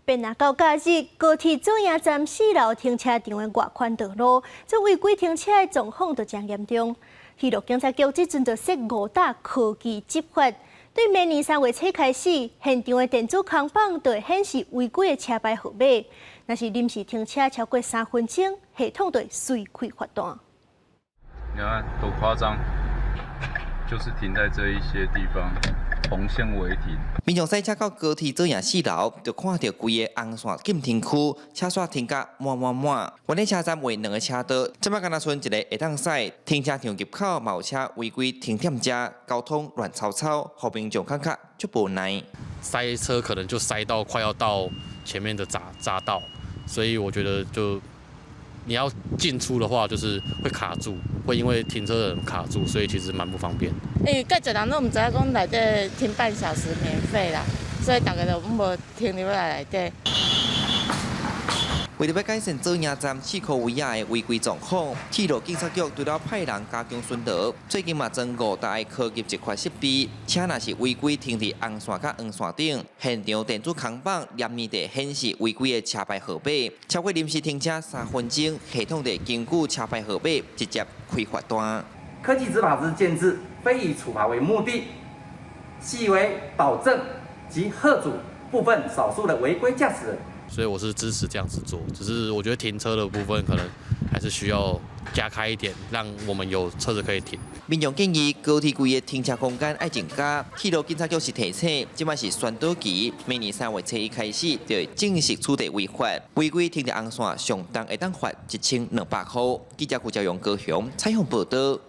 便拿到假日，高铁左营站4楼停车场的外宽道路，这违规停车的状况就真严重。铁路警察局这阵就设5大科技执法，对明年3月初开始，现场的电子扛棒就会显示违规的车牌号码。若是临时停车超过3分钟，系统就会随开罚单。你看多夸张，就是停在这一些地方，红线违停。民众驶车到高铁左营4楼，就看到规个红线禁停区，车煞停甲满。原来车站为2个车道，即摆敢若剩一个会当驶。停车场入口嘛有车违规停踮遮，交通乱糟糟，互民众感觉足无奈。塞车可能就塞到快要到前面的匝道，所以我觉得就你要进出的话，就是会卡住，会因为停车的人卡住，所以其实蛮不方便。介侪人都唔知影讲内底停半小时免费啦，所以大家就无停入来内底。为了要改善左营站4颗位仔的违规状况，铁路警察局除了派人加强巡逻，最近嘛增5大科技执法设备，车若是违规停伫红线甲黄线顶，现场电子扛棒严厉地显示违规的车牌号码，超过临时停车3分钟，系统地根据车牌号码直接开罚单。科技执法之建制，非以处罚为目的，系为导正及吓阻部分少数的违规驾驶人。所以我是支持这样子做，只是我觉得停车的部分可能还是需要加开一点，让我们有车子可以停。民众建议高铁规个停车空间要增加，铁路警察局是提醒，即摆是宣导期，明年3月初1开始就会正式处理违法，违规停在红线上当会当罚1200块。记者胡兆阳高雄采访报道。